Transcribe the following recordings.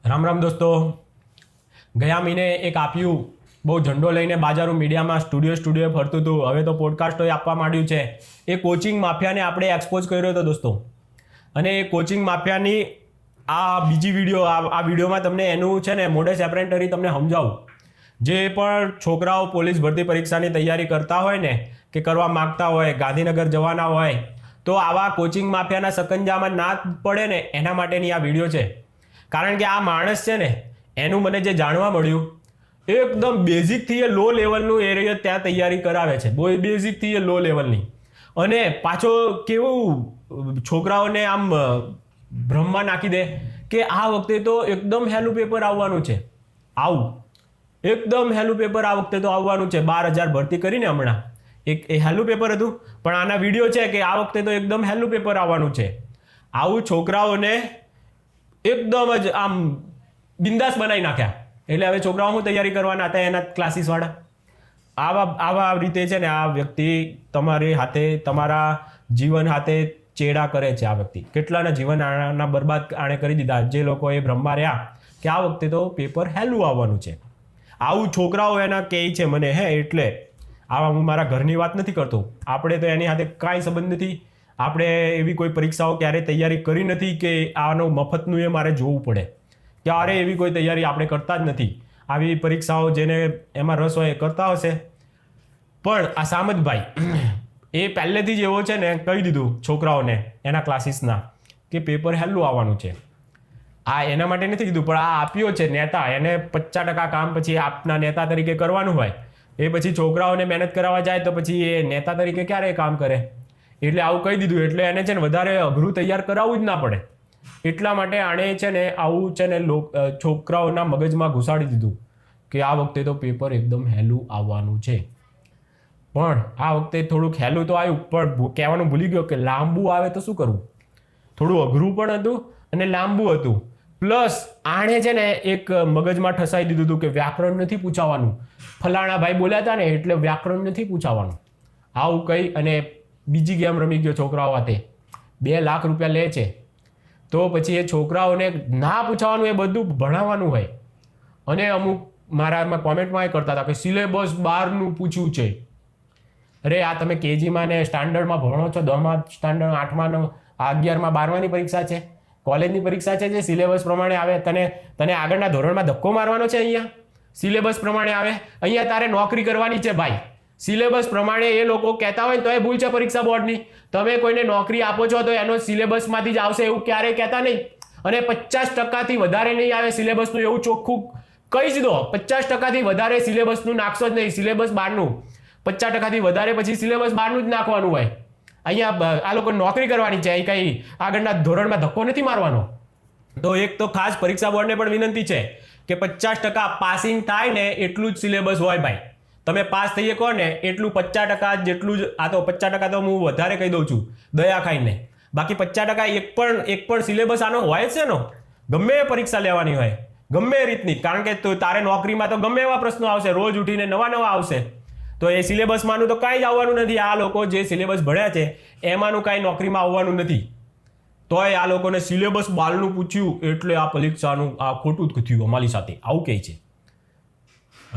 રામ રામ દોસ્તો, ગયા મહિને એક આપ્યું બહુ ઝંડો લઈને બાજારો મીડિયામાં સ્ટુડિયો ફરતું હતું. હવે તો પોડકાસ્ટો આપવા માંડ્યું છે. એ કોચિંગ માફિયાને આપણે એક્સપોઝ કર્યો હતો દોસ્તો. અને એ કોચિંગ માફિયાની આ બીજી વિડીયો, આ વિડીયોમાં તમને એનું છે ને મોડસ ઓપરેન્ડી તમને સમજાવું. જે પણ છોકરાઓ પોલીસ ભરતી પરીક્ષાની તૈયારી કરતા હોય ને, કે કરવા માગતા હોય, ગાંધીનગર જવાના હોય, તો આવા કોચિંગ માફિયાના સકંજામાં ના પડે ને એના માટેની આ વિડીયો છે. કારણ કે આ માણસ છે ને, એનું મને જે જાણવા મળ્યું, એકદમ બેઝિકથી એ લો લેવલનું એરિયા ત્યાં તૈયારી કરાવે છે. બહુ બેઝિકથી એ લો લેવલની. અને પાછો કેવું છોકરાઓને આમ ભ્રમમાં નાખી દે કે આ વખતે તો એકદમ હેલું પેપર આવવાનું છે. આવું એકદમ હેલું પેપર આ વખતે તો આવવાનું છે. 12,000 ભરતી કરીને હમણાં એ હેલું પેપર હતું, પણ આના વિડીયો છે કે આ વખતે તો એકદમ હેલું પેપર આવવાનું છે. આવું છોકરાઓને એકદમ જ આમ બિંદાસ બનાવી નાખ્યા. એટલે હવે છોકરાઓ શું તૈયારી કરવાના હતા એના ક્લાસીસવાળા. આવા રીતે છે ને આ વ્યક્તિ તમારી હાથે, તમારા જીવન હાથે ચેડા કરે છે. આ વ્યક્તિ કેટલાના જીવન આના બરબાદ આણે કરી દીધા. જે લોકો એ ભ્રમમાં રહ્યા કે આ વખતે તો પેપર હેલું આવવાનું છે. આવું છોકરાઓ એના કહે છે મને. એટલે આવા હું મારા ઘરની વાત નથી કરતો. આપણે તો એની સાથે કાંઈ સંબંધ નથી. આપણે એવી કોઈ પરીક્ષાઓ ક્યારેય તૈયારી કરી નથી કે આનો મફતનું એ મારે જોવું પડે. ક્યારે એવી કોઈ તૈયારી આપણે કરતા જ નથી. આવી પરીક્ષાઓ જેને એમાં રસ હોય એ કરતા હશે. પણ આ સામતભાઈ એ પહેલેથી જ એવો છે ને, કહી દીધું છોકરાઓને એના ક્લાસીસના કે પેપર હેલું આવવાનું છે. આ એના માટે નથી કીધું, પણ આ આપ્યો છે નેતા. એને 50% કામ પછી આપના નેતા તરીકે કરવાનું હોય. એ પછી છોકરાઓને મહેનત કરાવવા જાય તો પછી એ નેતા તરીકે ક્યારે કામ કરે? એટલે આવું કહી દીધું. એટલે એને છે ને વધારે અઘરું તૈયાર કરાવવું જ ના પડે. એટલા માટે આણે છે ને આવું છે ને છોકરાઓના મગજમાં ઘુસાડી દીધું કે આ વખતે તો પેપર એકદમ હેલું આવવાનું છે. પણ આ વખતે થોડુંક હેલું તો આવ્યું, પણ કહેવાનું ભૂલી ગયો કે લાંબુ આવે તો શું કરવું. થોડું અઘરું પણ હતું અને લાંબુ હતું. પ્લસ આણે છે ને એક મગજમાં ઠસાઈ દીધું હતું કે વ્યાકરણ નથી પૂછાવાનું. ફલાણા ભાઈ બોલ્યા હતા ને એટલે વ્યાકરણ નથી પૂછાવાનું. આવું કહી અને બીજી ગેમ રમી ગયો છોકરાઓ હાથે. 2 લાખ રૂપિયા લે છે. તો પછી એ છોકરાઓને ના પૂછવાનું, એ બધું ભણાવવાનું હોય. અને અમુક મારામાં કોમેન્ટમાં એ કરતા હતા કે સિલેબસ 12નું પૂછ્યું છે. અરે આ તમે કેજીમાં ને સ્ટાન્ડર્ડમાં ભણો છો, 10મા સ્ટાન્ડર્ડ, 8માં, 11માં, 12માની પરીક્ષા છે, કોલેજની પરીક્ષા છે જે સિલેબસ પ્રમાણે આવે. તને આગળના ધોરણમાં ધક્કો મારવાનો છે. અહીંયા સિલેબસ પ્રમાણે આવે. અહીંયા તારે નોકરી કરવાની છે ભાઈ. સિલેબસ પ્રમાણે એ લોકો કહેતા હોય તો એ ભૂલ છે પરીક્ષા બોર્ડની. તમે કોઈને નોકરી આપો છો તો એનો સિલેબસમાંથી જ આવશે એવું ક્યારેય કહેતા નહીં. અને 50%થી વધારે નહીં આવે સિલેબસનું, એવું ચોખ્ખું કહી જ દો. 50%થી વધારે સિલેબસનું નાખશો જ નહીં. સિલેબસ 12નું 50%થી વધારે પછી સિલેબસ 12નું જ નાખવાનું હોય. અહીંયા આ લોકો નોકરી કરવાની છે. એ કંઈ આગળના ધોરણમાં ધક્કો નથી મારવાનો. તો એક તો ખાસ પરીક્ષા બોર્ડને પણ વિનંતી છે કે 50% પાસિંગ થાય ને એટલું જ સિલેબસ હોય ભાઈ. તમે પાસ થઈ શકો ને એટલું 50% જેટલું જ. આ તો 50% તો હું વધારે કહી દઉં છું દયા ખાઈને. બાકી 50% એક પણ સિલેબસ આનો હોય જ છે ને. ગમે એ પરીક્ષા લેવાની હોય, ગમે એ રીતની. કારણ કે તારે નોકરીમાં તો ગમે એવા પ્રશ્નો આવશે, રોજ ઉઠીને નવા આવશે. તો એ સિલેબસમાંનું તો કાંઈ જ આવવાનું નથી. આ લોકો જે સિલેબસ ભણ્યા છે એમાંનું કાંઈ નોકરીમાં આવવાનું નથી. તોય આ લોકોને સિલેબસ 12નું પૂછ્યું એટલે આ પરીક્ષાનું આ ખોટું જ થયું અમારી સાથે. આવું કહે છે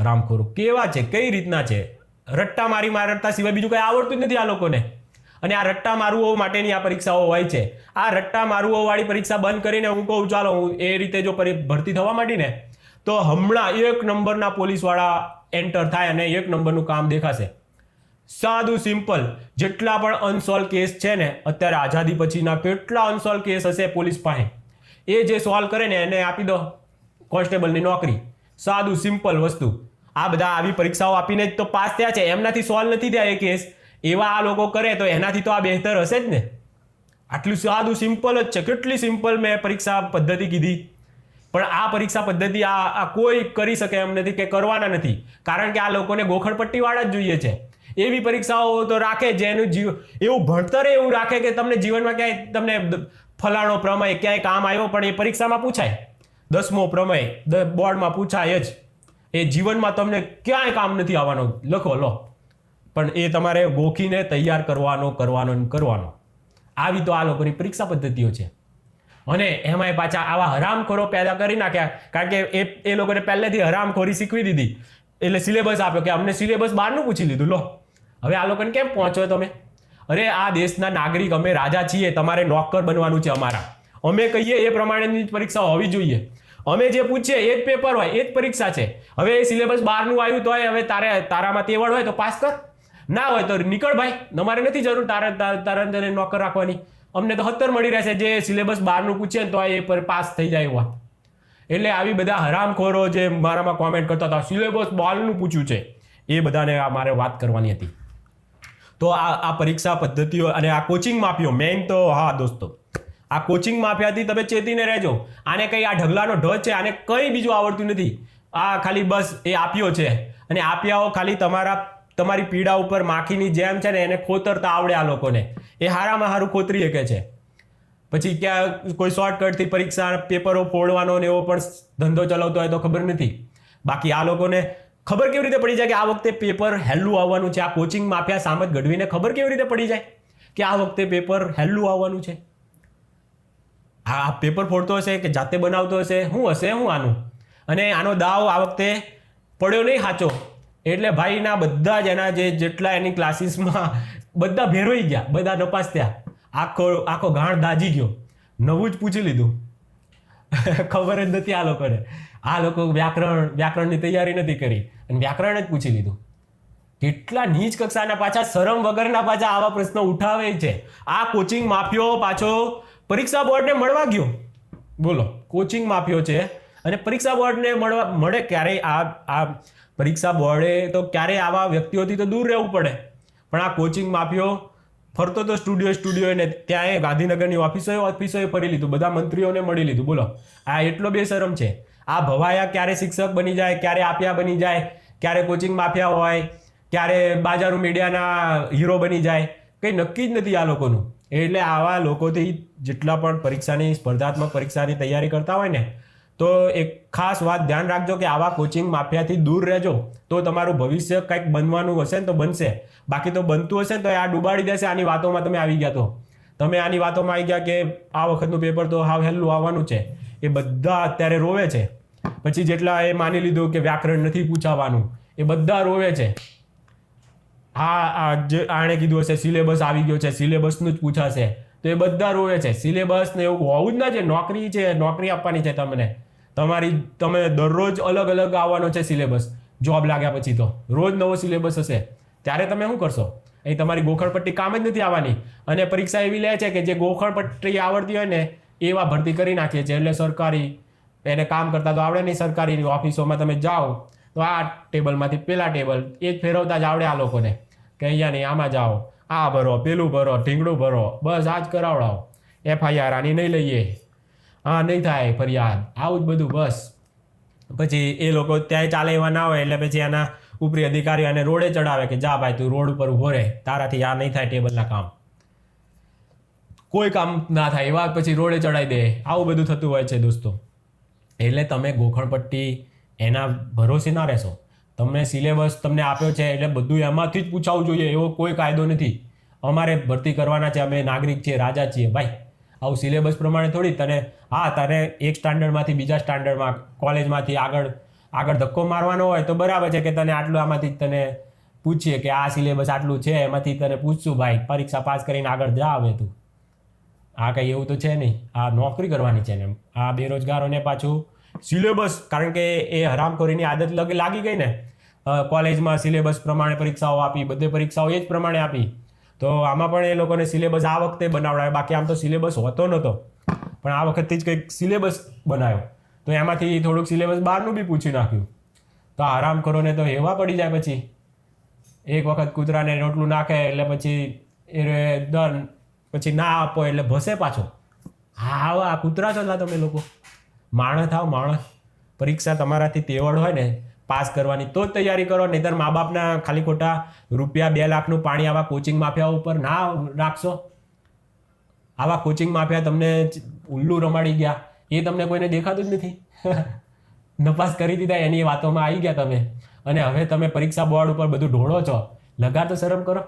રામખોરો. કેવા છે, કઈ રીતના છે? રટ્ટા મારતા સિવાય બીજું કંઈ આવડતું જ નથી આ લોકોને. અને આ રટ્ટા મારુઓ માટેની આ પરીક્ષાઓ હોય છે. આ રટ્ટા મારુઓ વાળી પરીક્ષા બંધ કરીને હું કહું ચાલો હું એ રીતે જો ભરતી થવા માંડી ને તો હમણાં 1 નંબરના પોલીસવાળા એન્ટર થાય અને 1 નંબરનું કામ દેખાશે. સાદું સિમ્પલ. જેટલા પણ અનસોલ્વ કેસ છે ને અત્યારે આઝાદી પછીના, કેટલા અનસોલ્વ કેસ હશે પોલીસ પાસે, એ જે સોલ્વ કરે ને એને આપી દો કોન્સ્ટેબલની નોકરી. સાદું સિમ્પલ વસ્તુ. આ બધા આવી પરીક્ષાઓ આપીને જ તો પાસ થયા છે. એમનાથી સોલ્વ નથી થયા એ કેસ. એવા આ લોકો કરે તો એનાથી તો આ બહેતર હશે જ ને. આટલું સાદું સિમ્પલ જ છે. કેટલી સિમ્પલ મેં પરીક્ષા પદ્ધતિ કીધી. પણ આ પરીક્ષા પદ્ધતિ આ કોઈ કરી શકે એમ નથી કે કરવાના નથી. કારણ કે આ લોકોને ગોખણપટ્ટીવાળા જ જોઈએ છે. એવી પરીક્ષાઓ તો રાખે જેનું એવું ભણતર એવું રાખે કે તમને જીવનમાં ક્યાંય તમને ફલાણો પ્રમેય ક્યાંય કામ આવ્યો પણ એ પરીક્ષામાં પૂછાય. 10મો પ્રમેય બોર્ડમાં પૂછાય જ. એ જીવનમાં તમને ક્યાંય કામ નથી આવવાનો. લખો લો. પણ એ તમારે ગોખીને તૈયાર કરવાનો. આવી તો આ લોકોની પરીક્ષા પદ્ધતિઓ છે. અને એમાંય પાછા આવા હરામખોરો પેદા કરી નાખ્યા, કારણ કે એ લોકોને પહેલેથી હરામખોરી શીખવી દીધી, એટલે સિલેબસ આપ્યો કે અમને સિલેબસ બહારનું પૂછી લીધું. લો હવે આ લોકોને કેમ પહોંચો તમે? અરે આ દેશના નાગરિક, અમે રાજા છીએ, તમારે નોકર બનવાનું છે અમારા. અમે કહીએ એ પ્રમાણેની પરીક્ષા હોવી જોઈએ. અમે જે પૂછીએ એ જ પેપર હોય, એ જ પરીક્ષા છે. હવે એ સિલેબસ બહારનું આવ્યું તો હવે તારામાં તેવડ હોય તો પાસ કર, ના હોય તો નીકળ ભાઈ, અમારે નથી જરૂર તારા નોકર રાખવાની. અમને તો 70 મળી રહેશે જે સિલેબસ બહારનું પૂછે ને તો એ પાસ થઈ જાય એવા. એટલે આવી બધા હરામખોરો જે મારામાં કોમેન્ટ કરતા હતા સિલેબસ બહારનું પૂછ્યું છે, એ બધાને મારે વાત કરવાની હતી. તો આ પરીક્ષા પદ્ધતિઓ અને આ કોચિંગ માફિયો મેઇન તો, હા દોસ્તો, આ કોચિંગ માફિયાથી તમે ચેતીને રહેજો. આને કંઈ આ ઢગલાનો ઢ છે, આને કંઈ બીજું આવડતું નથી. આ ખાલી બસ એ આપ્યો છે, અને આપ્યાઓ ખાલી તમારી પીડા ઉપર માખીની જેમ છે ને એને ખોતરતા આવડે આ લોકોને. એ હારામાં હારું ખોતરી શકે છે. પછી ક્યાં કોઈ શોર્ટકટથી પરીક્ષા પેપરો ફોડવાનો ને એવો પણ ધંધો ચલાવતો હોય તો ખબર નથી. બાકી આ લોકોને ખબર કેવી રીતે પડી જાય કે આ વખતે પેપર હેલ્લું આવવાનું છે? આ કોચિંગ માફિયા સામત ગઢવીને ખબર કેવી રીતે પડી જાય કે આ વખતે પેપર હેલ્લું આવવાનું છે? આ પેપર ફોડતો હશે કે જાતે બનાવતો હશે? શું હશે હું આનું? અને આનો દાવ આ વખતે પડ્યો નહીં સાચો, એટલે ભાઈના બધા જ એના જેટલા એની ક્લાસીસમાં બધા ભેરોઈ ગયા, બધા નપાસ થયા. આખો ગાણ દાજી ગયો, નવું જ પૂછી લીધું. ખબર જ નથી આ લોકોને. આ લોકો વ્યાકરણની તૈયારી નથી કરી અને વ્યાકરણ જ પૂછી લીધું. કેટલા નીચ કક્ષાના પાછા શરમ વગરના પાછા આવા પ્રશ્નો ઉઠાવે છે. આ કોચિંગ માફિયો પાછો પરીક્ષા બોર્ડને મળવા ગયો. બોલો, કોચિંગ માફિયો છે અને પરીક્ષા બોર્ડને મળે ક્યારે? આ પરીક્ષા બોર્ડે તો ક્યારે આવા વ્યક્તિઓથી તો દૂર રહેવું પડે. પણ આ કોચિંગ માફિયો ફરતો તો સ્ટુડિયો ને ત્યાં ગાંધીનગરની ઓફિસોએ ફરી લીધું, બધા મંત્રીઓને મળી લીધું. બોલો, આ એટલો બેશરમ છે. આ ભવાયા ક્યારે શિક્ષક બની જાય, ક્યારે આપ્યા બની જાય, ક્યારે કોચિંગ માફિયા હોય, ક્યારે બાજારો મીડિયાના હીરો બની જાય, કંઈ નક્કી જ નથી આ લોકોનું. એટલે આવા લોકોથી જેટલા પણ પરીક્ષાની સ્પર્ધાત્મક પરીક્ષાની તૈયારી કરતા હોય ને, તો એક ખાસ વાત ધ્યાન રાખજો કે આવા કોચિંગ માફિયાથી દૂર રહેજો, તો તમારું ભવિષ્ય કંઈક બનવાનું હશે ને તો બનશે. બાકી તો બનતું હશે ને તો આ ડૂબાડી દેશે. આની વાતોમાં તમે આવી ગયા તો તમે આની વાતોમાં આવી ગયા કે આ વખતનું પેપર તો હાવ હેલ્લું આવવાનું છે. એ બધા અત્યારે રોવે છે. પછી જેટલા એ માની લીધું કે વ્યાકરણ નથી પૂછાવાનું, એ બધા રોવે છે. જે આણે કીધું હશે સિલેબસ આવી ગયો છે, સિલેબસનું જ પૂછાશે, તો એ બધા રોવે છે. સિલેબસ ને એવું હોવું જ ના છે. નોકરી છે, નોકરી આપવાની છે તમને. તમે દરરોજ અલગ અલગ આવવાનો છે સિલેબસ. જોબ લાગ્યા પછી તો રોજ નવો સિલેબસ હશે, ત્યારે તમે શું કરશો? એ તમારી ગોખણપટ્ટી કામ જ નથી આવવાની. અને પરીક્ષા એવી લે છે કે જે ગોખણપટ્ટી આવડતી હોય ને એવા ભરતી કરી નાખીએ છીએ. એટલે સરકારી એને કામ કરતા તો આવડે નહીં. સરકારી ઓફિસોમાં તમે જાઓ તો આ ટેબલમાંથી પેલા ટેબલ એ જ ફેરવતા જ આવડે આ લોકોને, કે અહીંયા નહીં આમાં જાઓ, આ ભરો, પેલું ભરો, ઢીંગડું ભરો, બસ આ જ કરાવડાવો. FIR આની નહીં લઈએ, હા નહીં થાય ફરિયાદ, આવું જ બધું બસ. પછી એ લોકો ત્યાં ચાલે એવા ના હોય એટલે પછી એના ઉપરી અધિકારી અને રોડે ચડાવે કે જા ભાઈ તું રોડ ઉપર ઊભો રહે, તારાથી આ નહીં થાય ટેબલના કામ, કોઈ કામ ના થાય એવા પછી રોડે ચડાવી દે. આવું બધું થતું હોય છે દોસ્તો. એટલે તમે ગોખણપટ્ટી એના ભરોસે ના રહેશો. તમને સિલેબસ તમને આપ્યો છે એટલે બધું એમાંથી જ પૂછાવું જોઈએ એવો કોઈ કાયદો નથી. અમારે ભરતી કરવાના છે, અમે નાગરિક છીએ, રાજા છીએ ભાઈ. આવું સિલેબસ પ્રમાણે થોડી તને એક સ્ટાન્ડર્ડમાંથી બીજા સ્ટાન્ડર્ડમાં, કોલેજમાંથી આગળ ધક્કો મારવાનો હોય તો બરાબર છે કે તને આટલું આમાંથી તને પૂછીએ કે આ સિલેબસ આટલું છે, એમાંથી તને પૂછશું ભાઈ, પરીક્ષા પાસ કરીને આગળ જા હવે તું. આ કંઈ એવું તો છે નહીં. આ નોકરી કરવાની છે ને. આ બેરોજગારોને પાછું સિલેબસ, કારણ કે એ હરામખોરીની આદત લાગી ગઈ ને. કોલેજમાં સિલેબસ પ્રમાણે પરીક્ષાઓ આપી, બધે પરીક્ષાઓ એ જ પ્રમાણે આપી, તો આમાં પણ એ લોકોને સિલેબસ આ વખતે બનાવડાવે. બાકી આમ તો સિલેબસ હોતો નહોતો, પણ આ વખતથી જ કંઈક સિલેબસ બનાવ્યો, તો એમાંથી થોડુંક સિલેબસ બહારનું બી પૂછી નાખ્યું. તો હરામખોરોને તો એવા પડી જાય. પછી એક વખત કૂતરાને રોટલું નાખે એટલે પછી પછી ના આપો એટલે ભસે પાછો. હા આ કૂતરા છો તમે લોકો. માણસ થાવ, માણસ. પરીક્ષા તમારાથી તેવડ હોય ને પાસ કરવાની તો જ તૈયારી કરો, નહીંતર મા બાપના ખાલી ખોટા ₹2 લાખનું પાણી આવા કોચિંગ માફિયા ઉપર ના રાખશો. આવા કોચિંગ માફિયા તમને ઉલ્લુ રમાડી ગયા, એ તમને કોઈને દેખાતું જ નથી. નપાસ કરી દીધા એની વાતોમાં આવી ગયા તમે, અને હવે તમે પરીક્ષા બોર્ડ ઉપર બધું ઢોળો છો. લગાર તો શરમ કરો.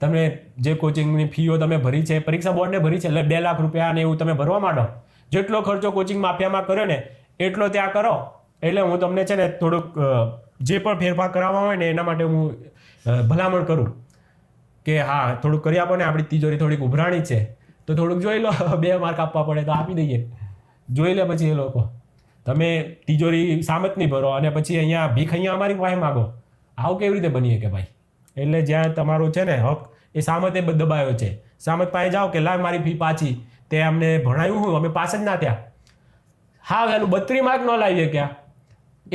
તમે જે કોચિંગની ફીઓ તમે ભરી છે, પરીક્ષા બોર્ડને ભરી છે, એટલે 2 લાખ રૂપિયા ને એવું તમે ભરવા માંડો. જેટલો ખર્ચો કોચિંગ માફિયામાં કર્યો ને એટલો ત્યાં કરો. એટલે હું તમને છે ને થોડુંક જે પણ ફેરફાર કરાવવા હોય ને એના માટે હું ભલામણ કરું કે હા થોડુંક કરી આપો ને. આપણી તિજોરી થોડીક ઉભરાણી છે તો થોડુંક જોઈ લો. 2 માર્ક આપવા પડે તો આપી દઈએ, જોઈ લે પછી એ લોકો. તમે તિજોરી સામત નહીં ભરો અને પછી અહીંયા ભીખ અહીંયા અમારી પાસે માગો, આવું કેવી રીતે બનીએ કે ભાઈ? એટલે જ્યાં તમારો છે ને હક એ સામતે દબાયો છે, સામત પાસે જાઓ કે લાવ મારી ફી પાછી, તે અમને ભણાવ્યું હું, અમે પાસ જ ના થયા. હા વહેલું 32 માર્ક ન લાવીએ ક્યાં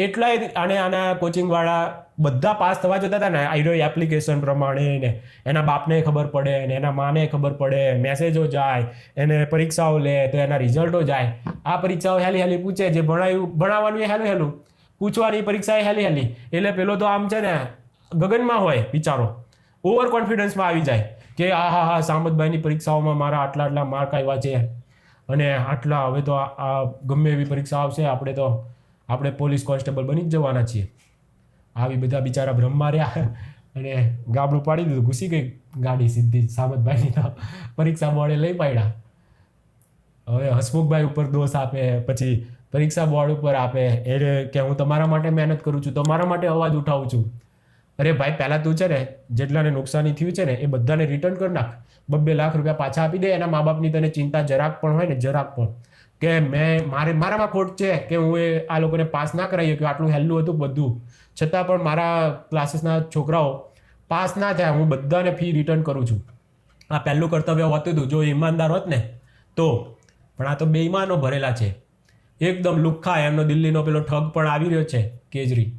એટલાય. અને આના કોચિંગવાળા બધા પાસ થવા જતા હતા ને આઈરો એપ્લિકેશન પ્રમાણે ને એના બાપને ખબર પડે ને એના માને ખબર પડે, મેસેજો જાય, એને પરીક્ષાઓ લે તો એના રિઝલ્ટો જાય. આ પરીક્ષાઓ હેલી પૂછે, જે ભણાવવાનું એ હેલું પૂછવાની, પરીક્ષા એ હેલી. એટલે પેલો તો આમ છે ને ગગનમાં હોય બિચારો, ઓવર કોન્ફિડન્સમાં આવી જાય કે હા સામતભાઈની પરીક્ષાઓમાં મારા આટલા માર્ક આવ્યા છે અને આટલા, હવે તો આ ગમે એવી પરીક્ષા આવશે આપણે પોલીસ કોન્સ્ટેબલ બની જ જવાના છીએ. આવી બધા બિચારા બ્રહ્મા રહ્યા અને ગાબડું પાડી દીધું, ઘૂસી ગઈ ગાડી સીધી સામતભાઈની. તો પરીક્ષા બોર્ડે લઈ પાડ્યા. હવે હસમુખભાઈ ઉપર દોષ આપે, પછી પરીક્ષા બોર્ડ ઉપર આપે એટલે કે હું તમારા માટે મહેનત કરું છું, તમારા માટે અવાજ ઉઠાવું છું. અરે ભાઈ પહેલાં તું છે ને જેટલાને નુકસાની થયું છે ને એ બધાને રિટર્ન કરી નાખ, 2 લાખ રૂપિયા પાછા આપી દે. એના મા બાપની તને ચિંતા જરાક પણ હોય ને, જરાક પણ, કે મારામાં ખોટ છે કે હું આ લોકોને પાસ ના કરાવી શક્યો, આટલું હેલું હતું બધું, છતાં પણ મારા ક્લાસીસના છોકરાઓ પાસ ના થયા, હું બધાને ફી રિટર્ન કરું છું. આ પહેલું કર્તવ્ય હોતું હતું જો ઈમાનદાર હોત ને તો. પણ આ તો બેઈમાનો ભરેલા છે એકદમ લુખ્ખા. એમનો દિલ્હીનો પેલો ઠગ પણ આવી રહ્યો છે, કેજરી.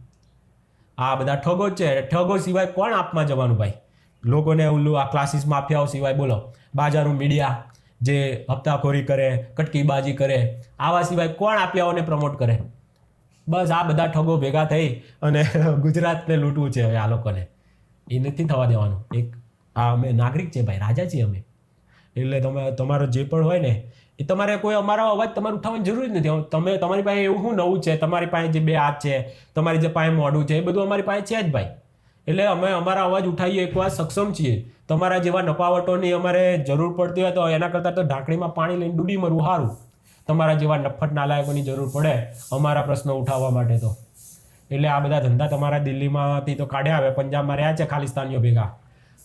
આ બધા ઠગો જ છે. ઠગો સિવાય કોણ આપમાં જવાનું ભાઈ? લોકોને ઓલું આ ક્લાસીસ માફિયાઓ સિવાય બોલો, બાજારું મીડિયા જે હપ્તાખોરી કરે, કટકીબાજી કરે, આવા સિવાય કોણ આપ્યાઓને પ્રમોટ કરે? બસ આ બધા ઠગો ભેગા થઈ અને ગુજરાતને લૂંટવું છે હવે આ લોકોને. એ નથી થવા દેવાનું. અમે નાગરિક છે ભાઈ, રાજા છીએ અમે. એટલે તમારો જે પણ હોય ને એ તમારે કોઈ અમારો અવાજ તમારે ઉઠાવવાની જરૂર જ નથી. તમારી પાસે એવું શું નવું છે? તમારી પાસે જે 2 હાથ છે, તમારી જે પાસે મોઢું છે, એ બધું અમારી પાસે છે જ ભાઈ. એટલે અમે અમારા અવાજ ઉઠાવીએ એકવાર સક્ષમ છીએ. તમારા જેવા નપાવટોની અમારે જરૂર પડતી હોય તો એના કરતાં તો ઢાંકણીમાં પાણી લઈને ડૂબી મરવું સારું. તમારા જેવા નફ્ફટ નાલાયકોની જરૂર પડે અમારા પ્રશ્નો ઉઠાવવા માટે તો. એટલે આ બધા ધંધા તમારા દિલ્હીમાંથી તો કાઢ્યા, હવે પંજાબમાં રહ્યા છે ખાલિસ્તાનીઓ ભેગા.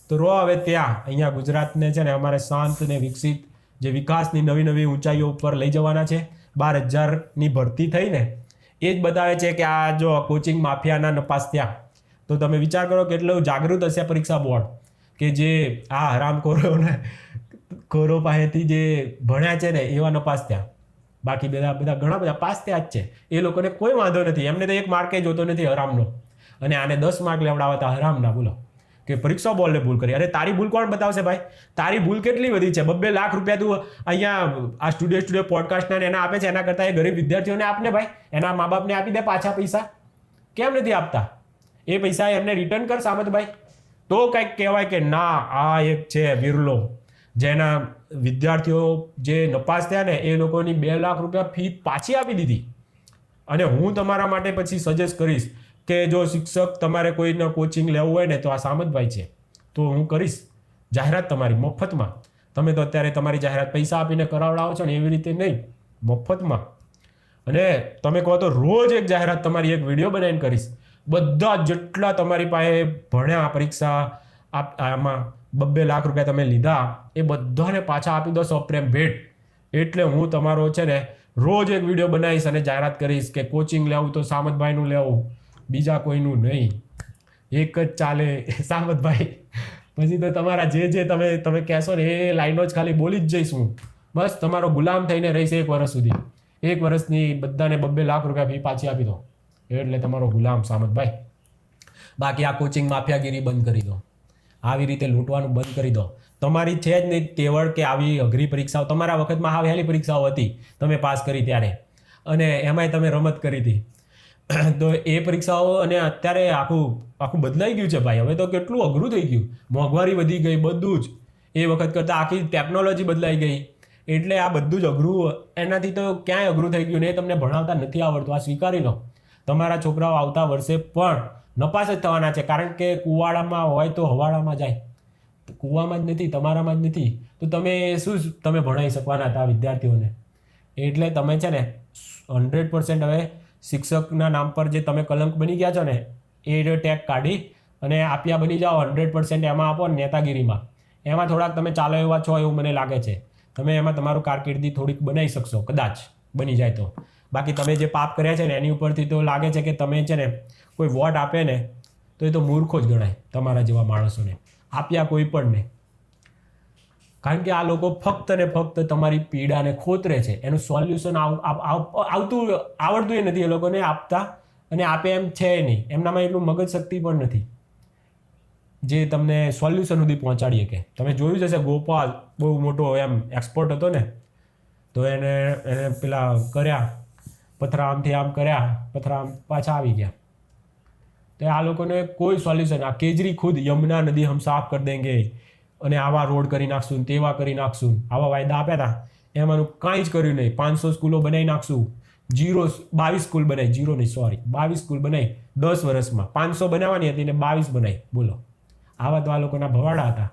તો રહો હવે ત્યાં. અહીંયા ગુજરાતને છે ને અમારે શાંત ને વિકસિત જે વિકાસની નવી ઊંચાઈઓ ઉપર લઈ જવાના છે. 12,000ની ભરતી થઈને એ જ બતાવે છે કે આ જો કોચિંગ માફિયાના નપાસ થયા. તો તમે વિચાર કરો કેટલું જાગૃત હશે પરીક્ષા બોર્ડ કે જે આ હરામખોરો પાસેથી જે ભણ્યા છે ને એવા નપાસ થયા. બાકી ઘણા બધા પાસ થયા જ છે. એ લોકોને કોઈ વાંધો નથી, એમને તો 1 માર્કે જોતો નથી હરામનો, અને આને 10 માર્ક લેવડાવતા હરામના. બોલો કે પરીક્ષા બોર્ડે ભૂલ કરી. અરે તારી ભૂલ કોણ બતાવશે ભાઈ? તારી ભૂલ કેટલી વધી છે? 2 લાખ રૂપિયા તું અહીંયા આ સ્ટુડિયો પોડકાસ્ટને એના આપે છે, એના કરતાં એ ગરીબ વિદ્યાર્થીઓને આપને ભાઈ, એના મા બાપને આપી દે પાછા પૈસા. કેમ નથી આપતા? એ પૈસા એમને રિટર્ન કર સામતભાઈ. તો કંઈક કહેવાય કે ના આ એક છે વિરલો જેના વિદ્યાર્થીઓ જે નપાસ થયા ને એ લોકોની 2 લાખ રૂપિયા ફી પાછી આપી દીધી. અને હું તમારા માટે પછી સજેસ્ટ કરીશ કે જો શિક્ષક તમારે કોઈને કોચિંગ લેવું હોય ને તો આ સામતભાઈ છે, તો હું કરીશ જાહેરાત તમારી મફતમાં. તમે તો અત્યારે તમારી જાહેરાત પૈસા આપીને કરાવડાવો છો ને, એવી રીતે નહીં, મફતમાં. અને તમે કહો તો રોજ એક જાહેરાત તમારી એક વિડીયો બનાવીને કરીશ. બધા જેટલા તમારી પાસે ભણ્યા પરીક્ષા આમાં 2 લાખ રૂપિયા તમે લીધા એ બધાને પાછા આપી દો સપ્રેમ ભેટ. એટલે હું તમારો છે ને રોજ એક વિડીયો બનાવીશ અને જાહેરાત કરીશ કે કોચિંગ લેવું તો સામતભાઈનું લેવું, બીજા કોઈનું નહીં. એક જ ચાલે સામતભાઈ. પછી તો તમારા જે તમે કહેશો ને એ લાઈનો જ ખાલી બોલી જ જઈશ હું. બસ તમારો ગુલામ થઈને રહીશ 1 વર્ષ સુધી. 1 વર્ષની બધાને 2 લાખ રૂપિયા ફી પાછી આપી દો એટલે તમારો ગુલામ સામતભાઈ. બાકી આ કોચિંગ માફિયાગીરી બંધ કરી દો, આવી રીતે લૂંટવાનું બંધ કરી દો. તમારી છે જ નહીં તેવડ કે આવી અઘરી પરીક્ષાઓ. તમારા વખતમાં હાવ હેલી પરીક્ષાઓ હતી તમે પાસ કરી ત્યારે, અને એમાંય તમે રમત કરી હતી. તો એ પરીક્ષાઓ અને અત્યારે આખું બદલાઈ ગયું છે ભાઈ. હવે તો કેટલું અઘરું થઈ ગયું, મોંઘવારી વધી ગઈ, બધું જ એ વખત કરતાં આખી ટેકનોલોજી બદલાઈ ગઈ. એટલે આ બધું જ અઘરું, એનાથી તો ક્યાંય અઘરું થઈ ગયું ને એ તમને ભણાવતા નથી આવડતું. આ સ્વીકારી લો. તમારા છોકરાઓ આવતા વર્ષે પણ નપાસ જ થવાના છે, કારણ કે કુવાડામાં હોય તો હવાડામાં જાય. કૂવામાં જ નથી, તમારામાં જ નથી, તો તમે શું તમે ભણાવી શકવાના હતા વિદ્યાર્થીઓને? એટલે તમે છે ને 100% હવે શિક્ષકના નામ પર જે તમે કલંક બની ગયા છો ને એ ટેગ કાઢી અને આપ્યા બની જાઓ 100% એમાં આપો નેતાગીરીમાં. એમાં થોડાક તમે ચાલો એવા છો એવું મને લાગે છે. તમે એમાં તમારું કારકિર્દી થોડીક બનાવી શકશો, કદાચ બની જાય તો. બાકી તમે જે પાપ કર્યા છે ને એની ઉપરથી તો લાગે છે કે તમે છે ને કોઈ વોટ આપે ને તો એ તો મૂર્ખો જ ગણાય તમારા જેવા માણસોને, આપ્યા કોઈ પણ ને. કારણ કે આ લોકો ફક્ત ને ફક્ત તમારી પીડાને ખોતરે છે, એનું સોલ્યુશન આવડતું એ નથી એ લોકોને આપતા, અને આપે એમ છે નહીં, એમનામાં એટલું મગજ શક્તિ પણ નથી જે તમને સોલ્યુશન સુધી પહોંચાડી શકે. તમે જોયું જ હશે ગોપાલ બહુ મોટો એમ એક્સપર્ટ હતો ને, તો એને પેલા કર્યા પથરા આમથી આમ કર્યા, પથરા આમ પાછા આવી ગયા. તો આ લોકોને કોઈ સોલ્યુશન, આ કેજરી ખુદ યમુના નદી હમ સાફ કરી દેંગે અને આવા રોડ કરી નાખશું, તેવા કરી નાખશું, આવા વાયદા આપ્યા હતા, એમાંનું કાંઈ જ કર્યું નહીં. 500 સ્કૂલો બનાવી નાખશું, 22 સ્કૂલ બનાવી, 22 સ્કૂલ બનાવી 10 વર્ષમાં. 500 બનાવવાની હતી ને 22 બનાવી, બોલો. આવા તો આ લોકોના ભવાડા હતા.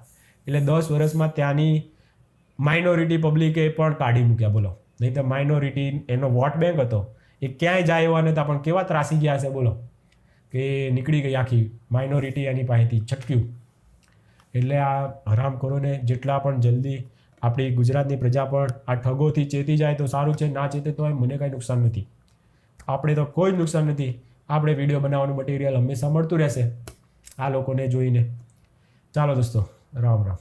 એટલે 10 વર્ષમાં ત્યાંની માઇનોરિટી પબ્લિકે પણ કાઢી મૂક્યા, બોલો. નહીં તો માઇનોરિટી એનો વોટ બેંક હતો, એ ક્યાંય જાય એવા નહોતા, પણ કેવા ત્રાસી ગયા હશે બોલો, કે નીકળી ગઈ આખી માઇનોરિટી એની પાસેથી છટક્યું. એટલે આ હરામખોરોને જેટલા પણ જલ્દી આપણી ગુજરાતની પ્રજા પણ આ ઠગોથી ચેતી જાય તો સારું છે, ના ચેતે તો મને કાંઈ નુકસાન નથી. આપણે તો કોઈ જ નુકસાન નથી. આપણે વિડીયો બનાવવાનું મટીરિયલ હંમેશા મળતું રહેશે આ લોકોને જોઈને. ચાલો દોસ્તો, રામ રામ.